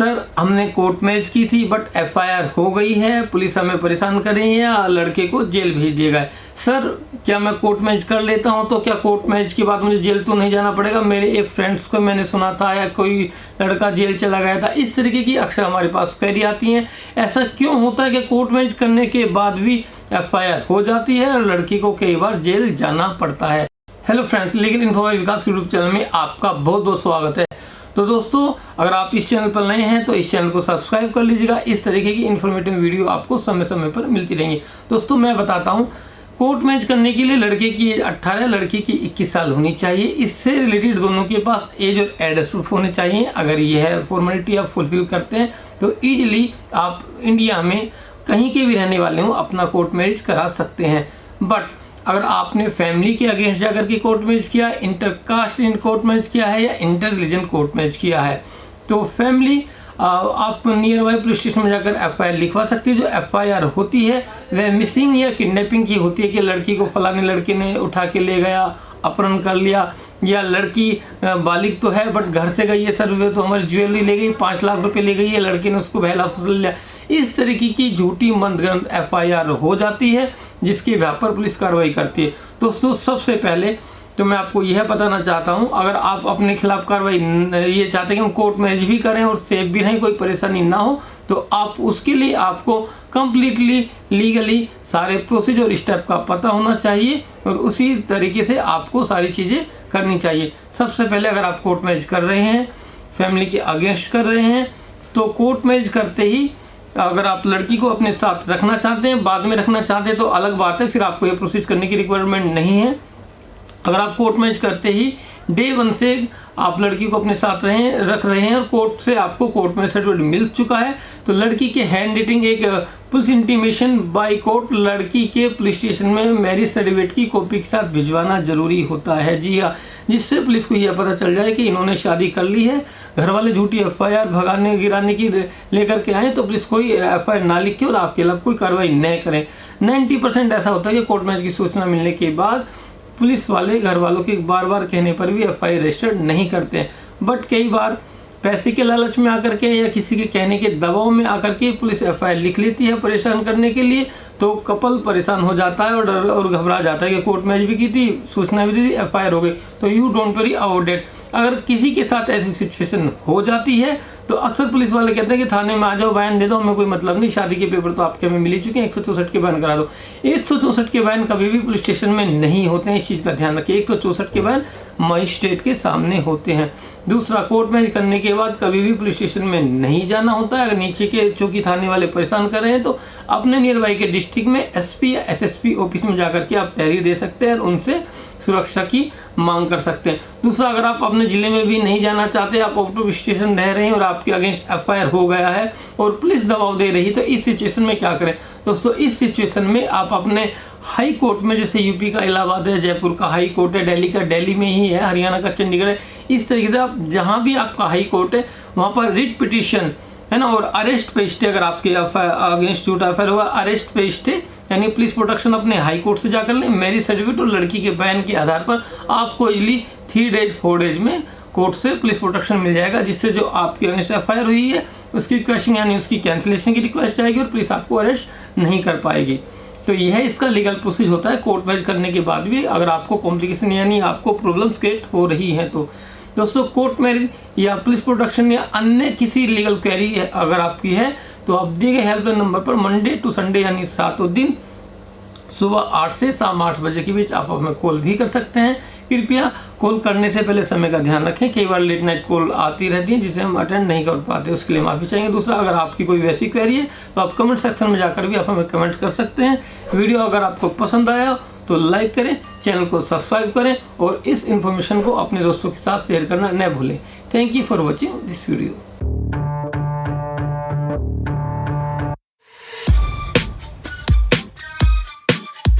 Sir हमने court marriage की थी बट एफआईआर हो गई है, पुलिस हमें परेशान कर रही है, लड़के को जेल भेज दिया गया है। सर क्या मैं कोर्ट मैरिज कर लेता हूं तो क्या कोर्ट मैरिज के बाद मुझे जेल तो नहीं जाना पड़ेगा? मेरे एक फ्रेंड्स को मैंने सुना था या कोई लड़का जेल चला गया था। इस तरीके की अक्सर हमारे पास क्वेरी आती हैं। ऐसा क्यों होता है कि कोर्ट मैरिज करने के बाद भी एफआईआर हो जाती है और लड़की को कई बार जेल जाना पड़ता है? Hello friends, legal info by Vikas YouTube channel में आपका बहुत बहुत स्वागत है। तो दोस्तों, अगर आप इस चैनल पर नए हैं तो इस चैनल को सब्सक्राइब कर लीजिएगा। इस तरीके की इन्फॉर्मेटिव वीडियो आपको समय समय पर मिलती रहेंगी। दोस्तों मैं बताता हूँ, कोर्ट मैरिज करने के लिए लड़के की एज 18, लड़की की 21 साल होनी चाहिए। इससे रिलेटेड दोनों के पास एज और एड्रेस प्रूफ होने चाहिए। अगर यह फॉर्मेलिटी आप फुलफिल करते हैं तो ईजिली आप इंडिया में कहीं के भी रहने वाले हो अपना कोर्ट मैरिज करा सकते हैं। बट अगर आपने फैमिली के अगेंस्ट जाकर के कोर्ट मैरिज किया, इंटरकास्ट इन कोर्ट मैरिज किया है या इंटर रिलीजन कोर्ट मैरिज किया है तो फैमिली आप नियर बाई पुलिस स्टेशन में जाकर एफआईआर लिखवा सकती है। जो एफआईआर होती है वह मिसिंग या किडनैपिंग की होती है कि लड़की को फलाने लड़के ने उठा के ले गया, अपहरण कर लिया, या लड़की बालिग तो है बट घर से गई है, सर वे तो हमारी ज्वेलरी ले गई, 5 लाख रुपए ले गई है, लड़के ने उसको बहला फुसला लिया। इस तरीके की झूठी मंदगंध एफआईआर हो जाती है जिसके आधार पर पुलिस कार्रवाई करती है। दोस्तों सबसे पहले तो मैं आपको यह बताना चाहता हूं, अगर आप अपने खिलाफ कार्रवाई ये चाहते हैं कि हम कोर्ट मैरिज भी करें और सेफ भी रहें, कोई परेशानी ना हो, तो आप उसके लिए आपको कंप्लीटली लीगली सारे प्रोसीजर स्टेप का पता होना चाहिए और उसी तरीके से आपको सारी चीज़ें करनी चाहिए। सबसे पहले अगर आप कोर्ट मैरिज कर रहे हैं, फैमिली के अगेंस्ट कर रहे हैं, तो कोर्ट मैरिज करते ही अगर आप लड़की को अपने साथ रखना चाहते हैं, बाद में रखना चाहते हैं तो अलग बात है, फिर आपको ये प्रोसेस करने की रिक्वायरमेंट नहीं है। अगर आप कोर्ट मैरिज करते ही डे 1 से आप लड़की को अपने साथ रख रहे हैं और कोर्ट से आपको कोर्ट मैरिज सर्टिफिकेट मिल चुका है तो लड़की के हैंड राइटिंग एक पुलिस इंटीमेशन बाय कोर्ट लड़की के पुलिस स्टेशन में मैरिज सर्टिफिकेट की कॉपी के साथ भिजवाना जरूरी होता है। जी हाँ, जिससे पुलिस को यह पता चल जाए कि इन्होंने शादी कर ली है। घर वाले झूठी एफआईआर भगाने गिराने की लेकर के आए तो पुलिस कोई एफआईआर ना लिखे और आपके खिलाफ कोई कार्रवाई न करें। 90% ऐसा होता है कि कोर्ट मैरिज की सूचना मिलने के बाद पुलिस वाले घर वालों के बार बार कहने पर भी एफआईआर रजिस्टर्ड नहीं करते हैं। बट कई बार पैसे के लालच में आकर के या किसी के कहने के दबाव में आकर के पुलिस एफआईआर लिख लेती है परेशान करने के लिए, तो कपल परेशान हो जाता है और डर और घबरा जाता है कि कोर्ट मैरिज भी की थी, सूचना भी दी थी, एफआईआर हो गई। तो you don't worry about it. अगर किसी के साथ ऐसी सिचुएशन हो जाती है तो अक्सर पुलिस वाले कहते हैं कि थाने में आ जाओ, बयान दे दो, हमें कोई मतलब नहीं, शादी के पेपर तो आपके हमें मिल ही चुके हैं, 164 के बयान करा दो। 164 के बयान कभी भी पुलिस स्टेशन में नहीं होते हैं, इस चीज़ का ध्यान रखिए। 164 के बयान मजिस्ट्रेट के सामने होते हैं। दूसरा, कोर्ट मैरिज करने के बाद कभी भी पुलिस स्टेशन में नहीं जाना होता है। अगर नीचे के चौकी थाने वाले परेशान कर रहे हैं तो अपने नियर बाई के डिस्ट्रिक्ट में एसपी या एसएसपी ऑफिस में जाकर के आप तहरीर दे सकते हैं और उनसे सुरक्षा की मांग कर सकते हैं। दूसरा, अगर आप अपने जिले में भी नहीं जाना चाहते, आप आउट ऑफ स्टेशन रह रहे हैं और आपके अगेंस्ट एफआईआर हो गया है और पुलिस दबाव दे रही है तो इस सिचुएशन में क्या करें? दोस्तों इस सिचुएशन में आप अपने हाई कोर्ट में, जैसे यूपी का इलाहाबाद है, जयपुर का हाई कोर्ट है, दिल्ली का दिल्ली में ही है, हरियाणा का चंडीगढ़ है, इस तरीके से आप जहाँ भी आपका हाई कोर्ट है वहाँ पर रिट पिटिशन है ना और अरेस्ट पे स्टे, अगर आपके अगेंस्ट झूठा एफआईआर हुआ, अरेस्ट पे स्टे यानी पुलिस प्रोटेक्शन अपने हाई कोर्ट से जाकर लें। मैरिज सर्टिफिकेट और लड़की के बयान के आधार पर आपको इजीली 3 डेज 4 डेज में कोर्ट से पुलिस प्रोटेक्शन मिल जाएगा, जिससे जो आपके अगेंस्ट एफआईआर हुई है उसकी क्वेश्चन यानी उसकी कैंसिलेशन की रिक्वेस्ट आएगी और पुलिस आपको अरेस्ट नहीं कर पाएगी। तो यह इसका लीगल प्रोसेस होता है कोर्ट मैरिज करने के बाद भी, अगर आपको कॉम्प्लिकेशन यानी आपको प्रॉब्लम्स क्रिएट हो रही हैं तो। दोस्तों कोर्ट मैरिज या पुलिस प्रोटेक्शन या अन्य किसी लीगल क्वेरी अगर आपकी है तो आप दिए गए हेल्पलाइन नंबर पर मंडे टू संडे यानी 7 दिन सुबह 8 से शाम 8 बजे के बीच आप हमें कॉल भी कर सकते हैं। कृपया कॉल करने से पहले समय का ध्यान रखें, कई बार लेट नाइट कॉल आती रहती है जिसे हम अटेंड नहीं कर पाते, उसके लिए माफ़ी चाहेंगे। दूसरा, अगर आपकी कोई वैसी क्वेरी है तो आप कमेंट सेक्शन में जाकर भी आप हमें कमेंट कर सकते हैं। वीडियो अगर आपको पसंद आया तो लाइक करें, चैनल को सब्सक्राइब करें और इस इन्फॉर्मेशन को अपने दोस्तों के साथ शेयर करना न भूलें। Thank you for watching this video.